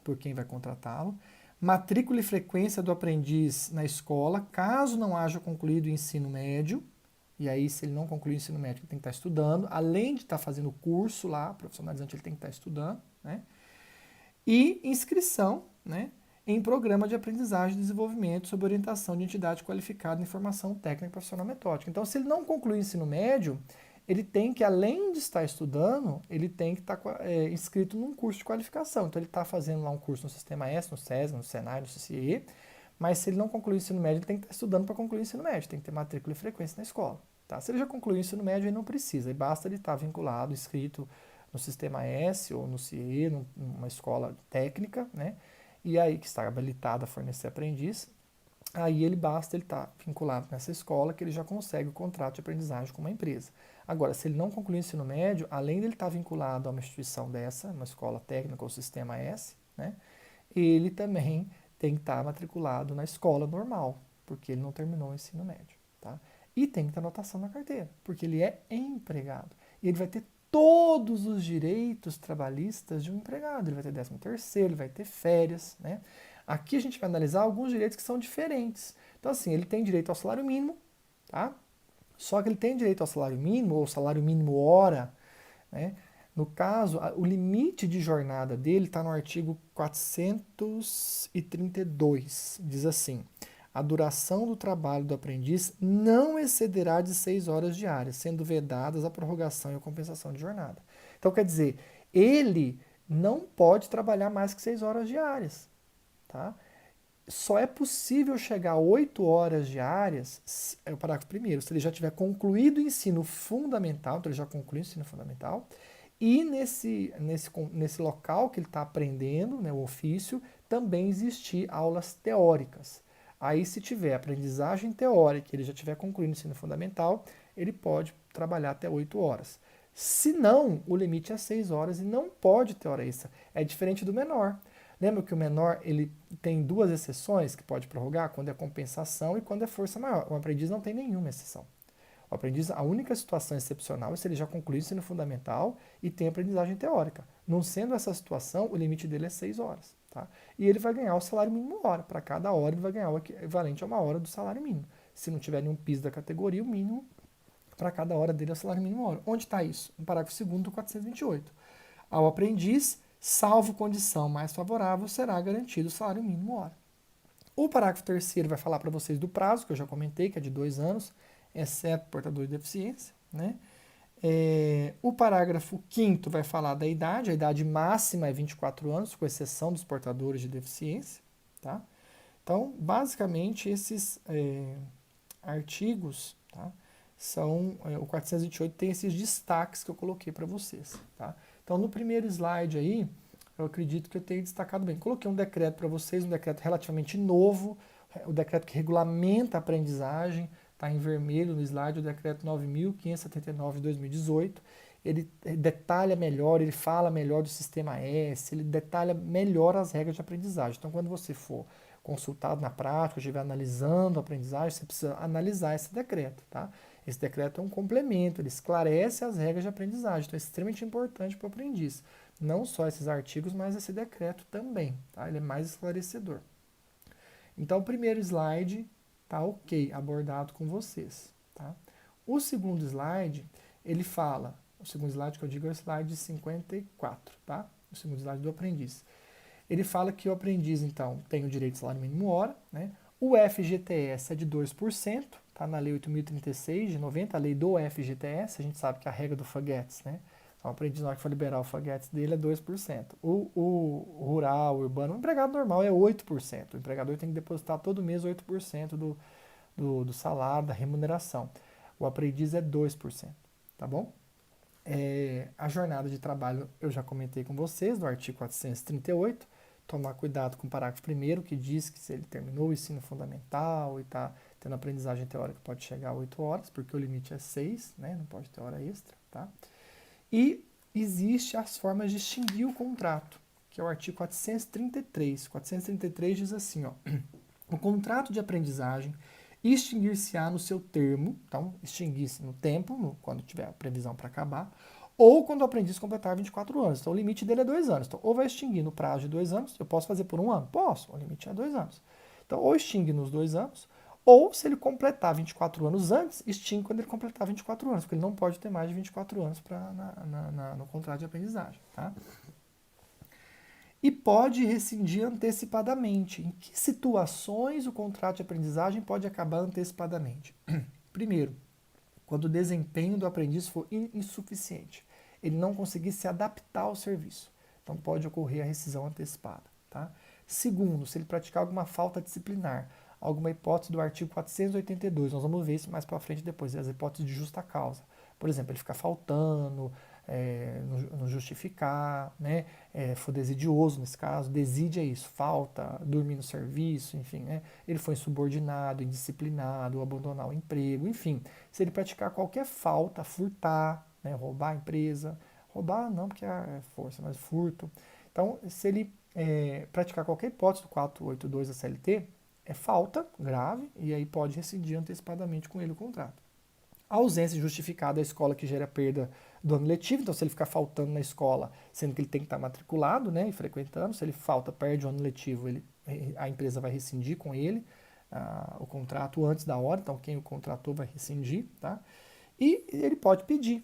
S1: por quem vai contratá-lo, matrícula e frequência do aprendiz na escola, caso não haja concluído o ensino médio, e aí se ele não concluir o ensino médio ele tem que estar estudando, além de estar fazendo o curso lá, profissionalizante, ele tem que estar estudando, né? E inscrição, né, em programa de aprendizagem e desenvolvimento sob orientação de entidade qualificada em formação técnica e profissional metódica. Então, se ele não concluir o ensino médio, ele tem que, além de estar estudando, ele tem que estar inscrito num curso de qualificação. Então, ele está fazendo lá um curso no Sistema S, no SESI, no SENAI, no CIE, mas se ele não concluir o ensino médio, ele tem que estar estudando para concluir o ensino médio, tem que ter matrícula e frequência na escola. Tá? Se ele já concluiu o ensino médio, ele não precisa, basta ele estar vinculado, inscrito no Sistema S ou no CIE, numa escola técnica, né? E aí que está habilitado a fornecer aprendiz, aí basta ele estar vinculado nessa escola que ele já consegue o contrato de aprendizagem com uma empresa. Agora, se ele não concluir o ensino médio, além de ele estar vinculado a uma instituição dessa, uma escola técnica ou Sistema S, né? Ele também tem que estar matriculado na escola normal, porque ele não terminou o ensino médio, tá? E tem que ter anotação na carteira, porque ele é empregado. E ele vai ter todos os direitos trabalhistas de um empregado. Ele vai ter 13º, ele vai ter férias, né? Aqui a gente vai analisar alguns direitos que são diferentes. Então, assim, ele tem direito ao salário mínimo, tá? Só que ele tem direito ao salário mínimo, ou salário mínimo hora, né? No caso, o limite de jornada dele está no artigo 432. Diz assim: a duração do trabalho do aprendiz não excederá de 6 horas diárias, sendo vedadas a prorrogação e a compensação de jornada. Então, quer dizer, ele não pode trabalhar mais que 6 horas diárias. Tá? Só é possível chegar a 8 horas diárias, é o parágrafo 1º, se ele já tiver concluído o ensino fundamental, então ele já concluiu o ensino fundamental, e nesse local que ele está aprendendo, né, o ofício, também existir aulas teóricas. Aí, se tiver aprendizagem teórica, ele já tiver concluído o ensino fundamental, ele pode trabalhar até 8 horas. Se não, o limite é 6 horas e não pode ter hora extra. É diferente do menor. Lembra que o menor ele tem duas exceções que pode prorrogar, quando é compensação e quando é força maior. O aprendiz não tem nenhuma exceção. O aprendiz, a única situação excepcional é se ele já concluiu o ensino fundamental e tem aprendizagem teórica. Não sendo essa situação, o limite dele é 6 horas. Tá? E ele vai ganhar o salário mínimo hora. Para cada hora, ele vai ganhar o equivalente a uma hora do salário mínimo. Se não tiver nenhum piso da categoria, o mínimo para cada hora dele é o salário mínimo hora. Onde está isso? No parágrafo 2º do 428. Ao aprendiz, salvo condição mais favorável, será garantido o salário mínimo hora. O parágrafo 3º vai falar para vocês do prazo, que eu já comentei, que é de 2 anos, exceto portador de deficiência. Né? O parágrafo 5º vai falar da idade, a idade máxima é 24 anos, com exceção dos portadores de deficiência. Tá? Então, basicamente, esses artigos, tá? O 428 tem esses destaques que eu coloquei para vocês. Tá? Então, no primeiro slide aí, eu acredito que eu tenho destacado bem. Coloquei um decreto para vocês, um decreto relativamente novo, o decreto que regulamenta a aprendizagem, está em vermelho no slide, o decreto 9.579 de 2018. Ele detalha melhor, ele fala melhor do sistema S, ele detalha melhor as regras de aprendizagem. Então, quando você for consultado na prática, estiver analisando a aprendizagem, você precisa analisar esse decreto, tá? Esse decreto é um complemento, ele esclarece as regras de aprendizagem, então é extremamente importante para o aprendiz. Não só esses artigos, mas esse decreto também, tá? Ele é mais esclarecedor. Então, o primeiro slide tá ok, abordado com vocês, tá? O segundo slide, ele fala, o segundo slide que eu digo é o slide 54, tá? O segundo slide do aprendiz. Ele fala que o aprendiz, então, tem o direito ao salário mínimo hora, né? O FGTS é de 2%, tá na Lei 8.036 de 90, a lei do FGTS, a gente sabe que a regra do FAGETS, né? Então, o aprendiz, na hora que for liberar o FAGETS dele, é 2%. O rural, o urbano, o empregado normal é 8%. O empregador tem que depositar todo mês 8% do salário, da remuneração. O aprendiz é 2%, tá bom? A jornada de trabalho eu já comentei com vocês, do artigo 438, tomar cuidado com o parágrafo 1º, que diz que se ele terminou o ensino fundamental e está tendo aprendizagem teórica, pode chegar a 8 horas, porque o limite é 6, né? Não pode ter hora extra, tá? E existe as formas de extinguir o contrato, que é o artigo 433. 433 diz assim, ó, o contrato de aprendizagem extinguir-se-á no seu termo, então extinguir-se no tempo, quando tiver a previsão para acabar, ou quando o aprendiz completar 24 anos. Então o limite dele é 2 anos. Então, ou vai extinguir no prazo de 2 anos, eu posso fazer por 1 ano? Posso, o limite é 2 anos. Então, ou extingue nos 2 anos, ou se ele completar 24 anos antes, extingue quando ele completar 24 anos, porque ele não pode ter mais de 24 anos no contrato de aprendizagem. Tá? E pode rescindir antecipadamente. Em que situações o contrato de aprendizagem pode acabar antecipadamente? Primeiro, quando o desempenho do aprendiz for insuficiente, ele não conseguir se adaptar ao serviço. Então pode ocorrer a rescisão antecipada. Tá? Segundo, se ele praticar alguma falta disciplinar, alguma hipótese do artigo 482, nós vamos ver isso mais para frente depois, as hipóteses de justa causa. Por exemplo, ele ficar faltando, não justificar, né? For desidioso nesse caso, deside é isso, falta, dormir no serviço, enfim, né? Ele foi insubordinado, indisciplinado, abandonar o emprego, enfim. Se ele praticar qualquer falta, furtar, né? Roubar a empresa, roubar não porque é força, mas furto. Então, se ele praticar qualquer hipótese do 482 da CLT, é falta grave e aí pode rescindir antecipadamente com ele o contrato. A ausência justificada da escola que gera perda do ano letivo, então se ele ficar faltando na escola, sendo que ele tem que estar matriculado, né, e frequentando, se ele falta, perde o ano letivo, a empresa vai rescindir com ele o contrato antes da hora, então quem o contratou vai rescindir, tá? E ele pode pedir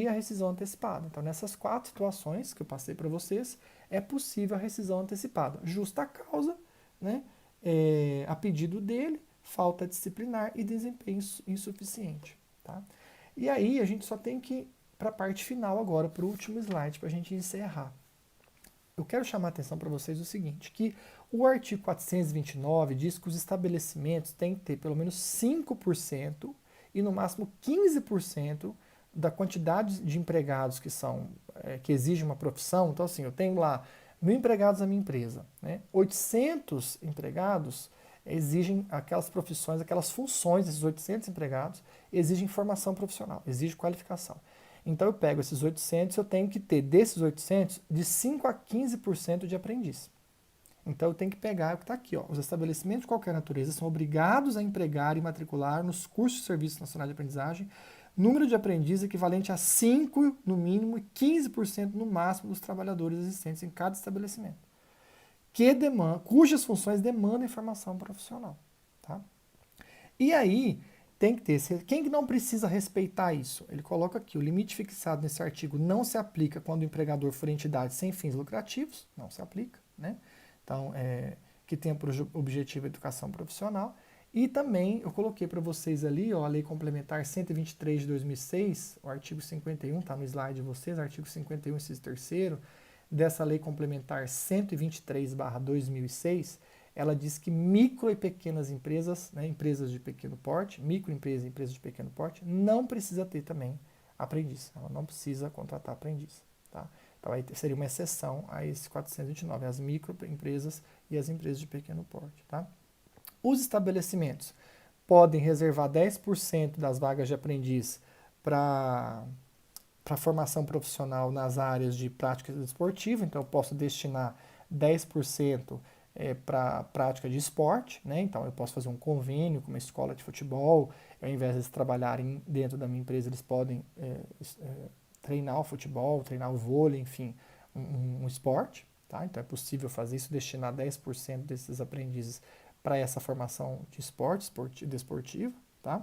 S1: a rescisão antecipada. Então nessas 4 situações que eu passei para vocês, é possível a rescisão antecipada. Justa causa, né, a pedido dele, falta disciplinar e desempenho insuficiente. Tá? E aí a gente só tem que ir para a parte final agora, para o último slide, para a gente encerrar. Eu quero chamar a atenção para vocês o seguinte, que o artigo 429 diz que os estabelecimentos têm que ter pelo menos 5% e no máximo 15% da quantidade de empregados que exige uma profissão. Então assim, eu tenho lá 1.000 empregados na minha empresa, né? 800 empregados exigem aquelas profissões, aquelas funções desses 800 empregados, exigem formação profissional, exigem qualificação. Então eu pego esses 800, eu tenho que ter desses 800 de 5 a 15% de aprendiz. Então eu tenho que pegar o que está aqui, ó. Os estabelecimentos de qualquer natureza são obrigados a empregar e matricular nos cursos de Serviço Nacional de Aprendizagem número de aprendizes equivalente a 5 no mínimo e 15% no máximo dos trabalhadores existentes em cada estabelecimento, cujas funções demandam formação profissional. Tá? E aí, tem que ter. Quem não precisa respeitar isso? Ele coloca aqui: o limite fixado nesse artigo não se aplica quando o empregador for entidade sem fins lucrativos, não se aplica, né? Então, que tenha por objetivo a educação profissional. E também eu coloquei para vocês ali, ó, a Lei Complementar 123 de 2006, o artigo 51, está no slide de vocês, artigo 51, inciso 3º, dessa Lei Complementar 123/2006, ela diz que micro e pequenas empresas, né, empresas de pequeno porte, microempresas e empresas de pequeno porte, não precisa ter também aprendiz. Ela não precisa contratar aprendiz. Tá? Então aí seria uma exceção a esse 429, as microempresas e as empresas de pequeno porte. Tá? Os estabelecimentos podem reservar 10% das vagas de aprendiz para formação profissional nas áreas de prática desportiva, então eu posso destinar 10% para prática de esporte, né? Então eu posso fazer um convênio com uma escola de futebol, ao invés de eles trabalharem dentro da minha empresa, eles podem treinar o futebol, treinar o vôlei, enfim, um esporte, tá? Então é possível fazer isso, destinar 10% desses aprendizes para essa formação de esporte desportivo, tá?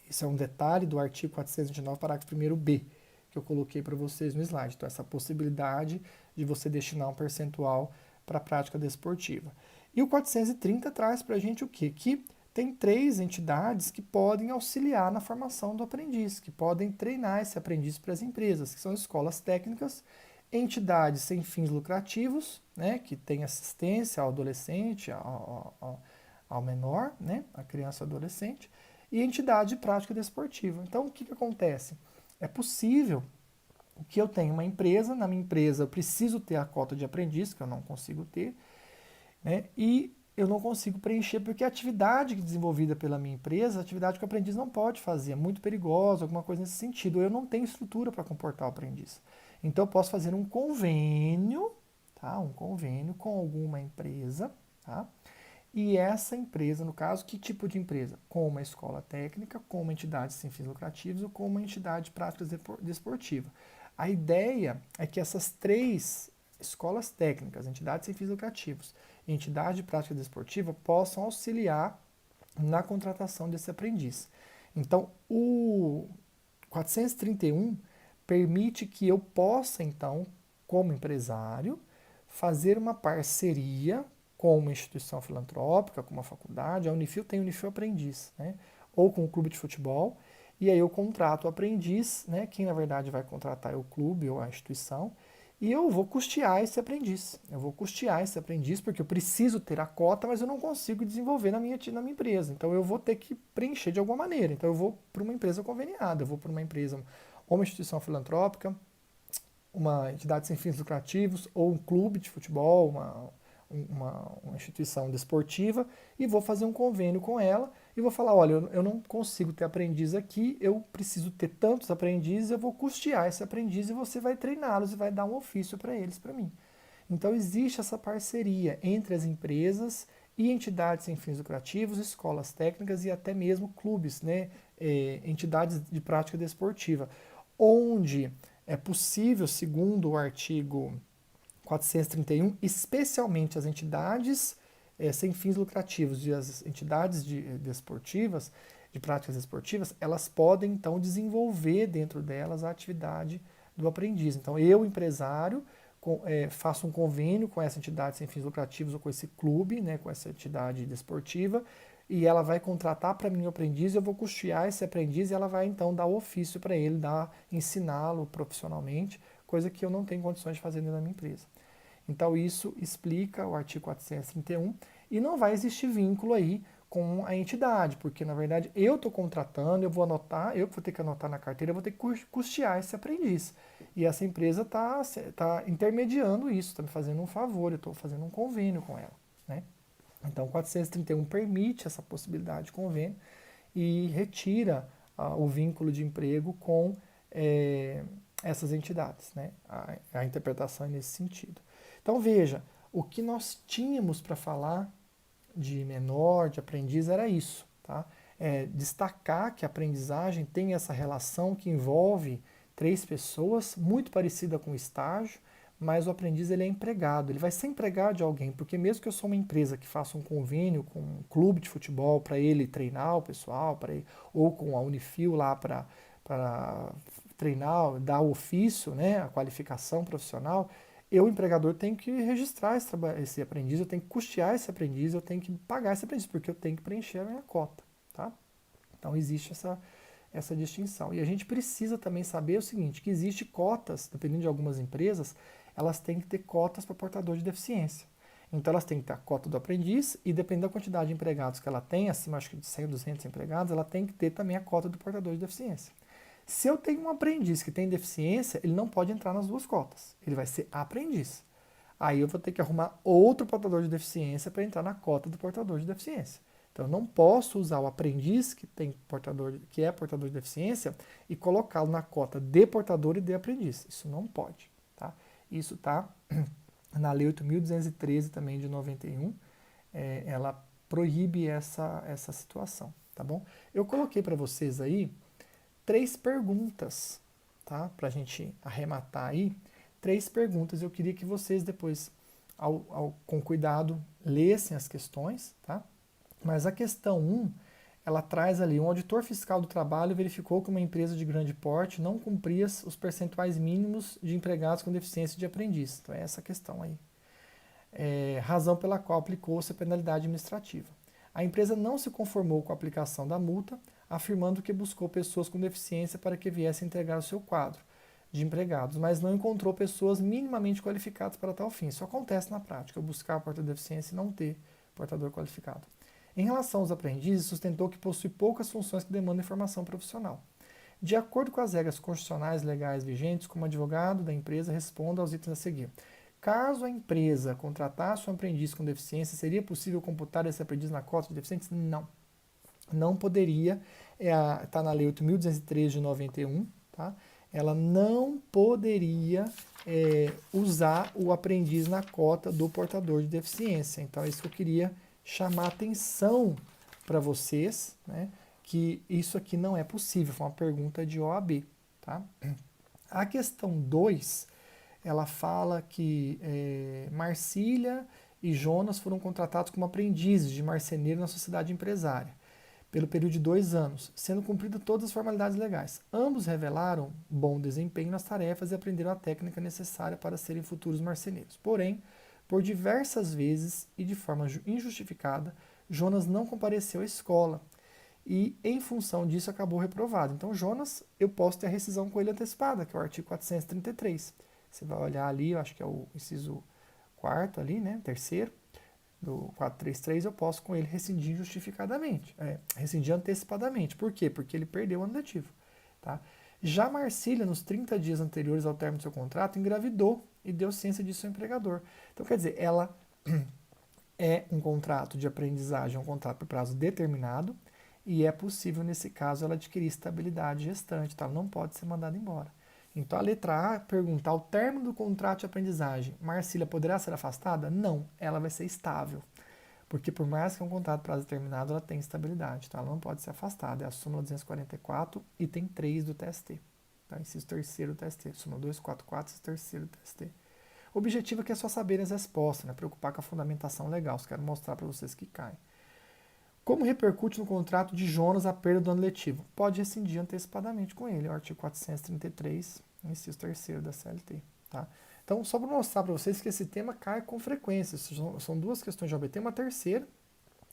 S1: Isso é um detalhe do artigo 429, parágrafo 1º-B, que eu coloquei para vocês no slide. Então, essa possibilidade de você destinar um percentual para a prática desportiva. E o 430 traz para a gente o quê? Que tem 3 entidades que podem auxiliar na formação do aprendiz, que podem treinar esse aprendiz para as empresas, que são escolas técnicas, entidades sem fins lucrativos, né, que têm assistência ao adolescente, ao menor, né, a criança e adolescente, e entidade de prática desportiva. Então, o que acontece? É possível que eu tenha uma empresa, na minha empresa eu preciso ter a cota de aprendiz, que eu não consigo ter, né, e eu não consigo preencher porque a atividade desenvolvida pela minha empresa, a atividade que o aprendiz não pode fazer, é muito perigosa, alguma coisa nesse sentido. Eu não tenho estrutura para comportar o aprendiz. Então eu posso fazer um convênio, tá? Um convênio com alguma empresa, tá? E essa empresa, no caso, que tipo de empresa? Com uma escola técnica, com uma entidade sem fins lucrativos ou com uma entidade de prática desportiva. A ideia é que essas 3 escolas técnicas, entidades sem fins lucrativos e entidade de prática desportiva possam auxiliar na contratação desse aprendiz. Então, o 431 permite que eu possa, então, como empresário, fazer uma parceria com uma instituição filantrópica, com uma faculdade. A Unifil tem Unifil Aprendiz, né? Ou com o clube de futebol, e aí eu contrato o aprendiz, né? Quem na verdade vai contratar é o clube ou a instituição, e eu vou custear esse aprendiz. Eu vou custear esse aprendiz porque eu preciso ter a cota, mas eu não consigo desenvolver na minha empresa. Então eu vou ter que preencher de alguma maneira. Então eu vou para uma empresa conveniada, eu vou para uma empresa ou uma instituição filantrópica, uma entidade sem fins lucrativos, ou um clube de futebol, uma instituição desportiva, e vou fazer um convênio com ela e vou falar, olha, eu não consigo ter aprendiz aqui, eu preciso ter tantos aprendizes, eu vou custear esse aprendiz e você vai treiná-los e vai dar um ofício para eles, para mim. Então existe essa parceria entre as empresas e entidades sem fins lucrativos, escolas técnicas e até mesmo clubes, né, entidades de prática desportiva, onde é possível, segundo o artigo 431, especialmente as entidades sem fins lucrativos e as entidades desportivas, de práticas esportivas, elas podem então desenvolver dentro delas a atividade do aprendiz. Então, eu, empresário, faço um convênio com essa entidade sem fins lucrativos ou com esse clube, né, com essa entidade desportiva, e ela vai contratar para mim o aprendiz, eu vou custear esse aprendiz e ela vai então dar o ofício para ele, ensiná-lo profissionalmente, coisa que eu não tenho condições de fazer dentro da minha empresa. Então isso explica o artigo 431 e não vai existir vínculo aí com a entidade, porque na verdade eu estou contratando, eu vou ter que anotar na carteira, eu vou ter que custear esse aprendiz. E essa empresa tá intermediando isso, está me fazendo um favor, eu estou fazendo um convênio com ela, né? Então, o 431 permite essa possibilidade de convênio e retira o vínculo de emprego com essas entidades, né? A interpretação é nesse sentido. Então veja, o que nós tínhamos para falar de menor, de aprendiz, era isso, tá? Destacar que a aprendizagem tem essa relação que envolve três pessoas, muito parecida com o estágio, mas o aprendiz ele é empregado, ele vai ser empregado de alguém, porque mesmo que eu sou uma empresa que faça um convênio com um clube de futebol para ele treinar o pessoal, ou com a Unifil lá para treinar, dar o ofício, né, a qualificação profissional, eu, empregador, tenho que registrar esse aprendiz, eu tenho que custear esse aprendiz, eu tenho que pagar esse aprendiz, porque eu tenho que preencher a minha cota, tá? Então existe essa distinção. E a gente precisa também saber o seguinte, que existe cotas, dependendo de algumas empresas, elas têm que ter cotas para portador de deficiência. Então elas têm que ter a cota do aprendiz e dependendo da quantidade de empregados que ela tem, acima acho que de 100 ou 200 empregados, ela tem que ter também a cota do portador de deficiência. Se eu tenho um aprendiz que tem deficiência, ele não pode entrar nas duas cotas. Ele vai ser aprendiz. Aí eu vou ter que arrumar outro portador de deficiência para entrar na cota do portador de deficiência. Então eu não posso usar o aprendiz que é portador de deficiência e colocá-lo na cota de portador e de aprendiz. Isso não pode, tá? Isso está na Lei 8.213 também de 91. Ela proíbe essa situação, tá bom? Eu coloquei para vocês aí 3 perguntas, tá? Para a gente arrematar aí, 3 perguntas. Eu queria que vocês depois, com cuidado, lessem as questões, tá? Mas a questão 1, ela traz ali, um auditor fiscal do trabalho verificou que uma empresa de grande porte não cumpria os percentuais mínimos de empregados com deficiência de aprendiz. Então é essa a questão aí. Razão pela qual aplicou-se a penalidade administrativa. A empresa não se conformou com a aplicação da multa, afirmando que buscou pessoas com deficiência para que viessem integrar o seu quadro de empregados, mas não encontrou pessoas minimamente qualificadas para tal fim. Isso acontece na prática, eu buscar a portador de deficiência e não ter portador qualificado. Em relação aos aprendizes, sustentou que possui poucas funções que demandam informação profissional. De acordo com as regras constitucionais legais vigentes, como advogado da empresa, responda aos itens a seguir. Caso a empresa contratasse um aprendiz com deficiência, seria possível computar esse aprendiz na cota de deficientes? Não. Não poderia. Está na Lei 8.213 de 91. Tá? Ela não poderia usar o aprendiz na cota do portador de deficiência. Então é isso que eu queria chamar atenção para vocês, né? Que isso aqui não é possível. Foi uma pergunta de OAB. Tá? A questão 2, ela fala que Marcília e Jonas foram contratados como aprendizes de marceneiro na sociedade empresária, pelo período de 2 anos, sendo cumpridas todas as formalidades legais. Ambos revelaram bom desempenho nas tarefas e aprenderam a técnica necessária para serem futuros marceneiros. Porém, por diversas vezes e de forma injustificada, Jonas não compareceu à escola e, em função disso, acabou reprovado. Então, Jonas, eu posso ter a rescisão com ele antecipada, que é o artigo 433. Você vai olhar ali, eu acho que é o inciso 4º ali, né, terceiro, do 433, eu posso com ele rescindir justificadamente, rescindir antecipadamente. Por quê? Porque ele perdeu o ano letivo. Tá? Já Marcília, nos 30 dias anteriores ao término do seu contrato, engravidou e deu ciência disso ao empregador. Então, quer dizer, ela é um contrato de aprendizagem, um contrato por prazo determinado, e é possível, nesse caso, ela adquirir estabilidade gestante, tá? Ela não pode ser mandada embora. Então, a letra A pergunta, ao término do contrato de aprendizagem, Marcília poderá ser afastada? Não, ela vai ser estável. Porque por mais que é um contrato de prazo determinado, ela tem estabilidade, tá? Ela não pode ser afastada. É a súmula 244, item 3 do TST. Tá? Inciso 3º do TST. Súmula 244, inciso 3º do TST. O objetivo aqui é só saber as respostas, né? Preocupar com a fundamentação legal. Quero mostrar para vocês que caem. Como repercute no contrato de Jonas a perda do ano letivo? Pode rescindir antecipadamente com ele, o artigo 433, inciso 3º da CLT. Tá? Então, só para mostrar para vocês que esse tema cai com frequência. São 2 questões de OAB. Tem uma terceira,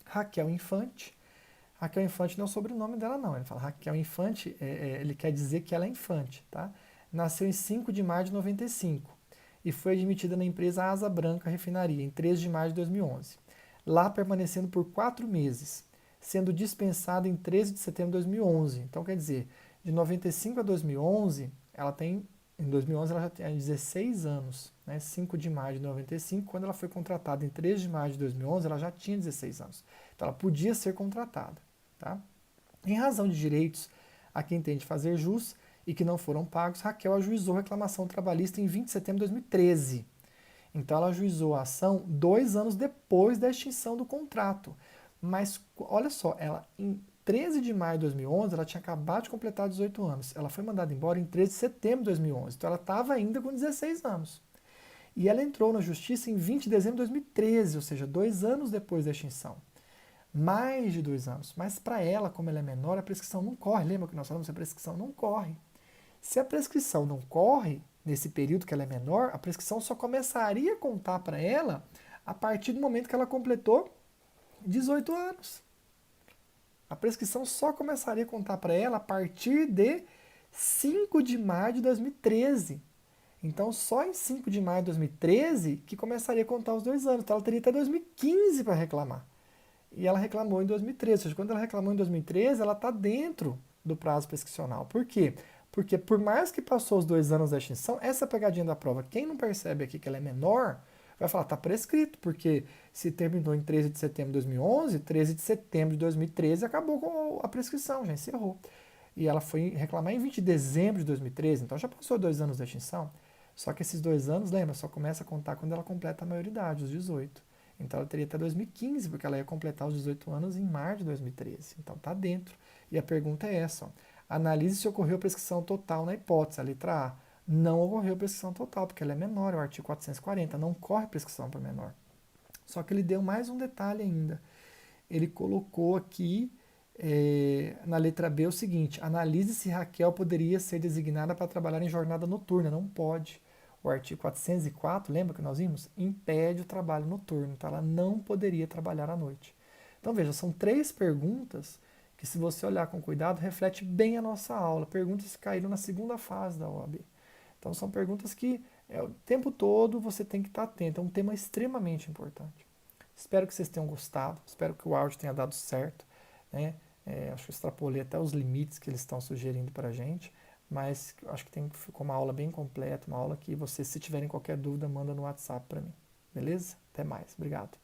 S1: Raquel Infante. Raquel Infante não é o sobrenome dela, não. Ele fala Raquel Infante, ele quer dizer que ela é infante. Tá? Nasceu em 5 de maio de 95 e foi admitida na empresa Asa Branca Refinaria, em 13 de maio de 2011. Lá permanecendo por 4 meses, sendo dispensada em 13 de setembro de 2011. Então, quer dizer, de 95 a 2011, em 2011 ela já tinha 16 anos, né? 5 de maio de 95, quando ela foi contratada em 13 de maio de 2011, ela já tinha 16 anos. Então, ela podia ser contratada. Tá? Em razão de direitos a quem tem de fazer jus e que não foram pagos, Raquel ajuizou reclamação trabalhista em 20 de setembro de 2013. Então ela ajuizou a ação 2 anos depois da extinção do contrato. Mas olha só, ela em 13 de maio de 2011, ela tinha acabado de completar 18 anos. Ela foi mandada embora em 13 de setembro de 2011. Então ela estava ainda com 16 anos. E ela entrou na justiça em 20 de dezembro de 2013, ou seja, 2 anos depois da extinção. Mais de 2 anos. Mas para ela, como ela é menor, a prescrição não corre. Lembra que nós falamos que a prescrição não corre? Se a prescrição não corre, nesse período que ela é menor, a prescrição só começaria a contar para ela a partir do momento que ela completou 18 anos. A prescrição só começaria a contar para ela a partir de 5 de maio de 2013. Então, só em 5 de maio de 2013 que começaria a contar os 2 anos. Então, ela teria até 2015 para reclamar. E ela reclamou em 2013. Ou seja, quando ela reclamou em 2013, ela está dentro do prazo prescricional. Por quê? Porque por mais que passou os 2 anos da extinção, essa pegadinha da prova, quem não percebe aqui que ela é menor, vai falar, está prescrito, porque se terminou em 13 de setembro de 2011, 13 de setembro de 2013 acabou com a prescrição, já encerrou. E ela foi reclamar em 20 de dezembro de 2013, então já passou 2 anos da extinção. Só que esses 2 anos, lembra, só começa a contar quando ela completa a maioridade, os 18. Então ela teria até 2015, porque ela ia completar os 18 anos em março de 2013. Então tá dentro. E a pergunta é essa, ó. Analise se ocorreu prescrição total na hipótese. A letra A. Não ocorreu prescrição total, porque ela é menor, é o artigo 440, não corre prescrição para menor. Só que ele deu mais um detalhe ainda. Ele colocou aqui na letra B o seguinte: analise se Raquel poderia ser designada para trabalhar em jornada noturna. Não pode. O artigo 404, lembra que nós vimos? Impede o trabalho noturno, então ela não poderia trabalhar à noite. Então veja, são 3 perguntas que, se você olhar com cuidado, reflete bem a nossa aula. Perguntas que caíram na segunda fase da OAB. Então são perguntas que o tempo todo você tem que estar atento. É um tema extremamente importante. Espero que vocês tenham gostado, espero que o áudio tenha dado certo, né? Acho que eu extrapolei até os limites que eles estão sugerindo para a gente, mas acho que ficou uma aula bem completa, uma aula que vocês, se tiverem qualquer dúvida, manda no WhatsApp para mim. Beleza? Até mais. Obrigado.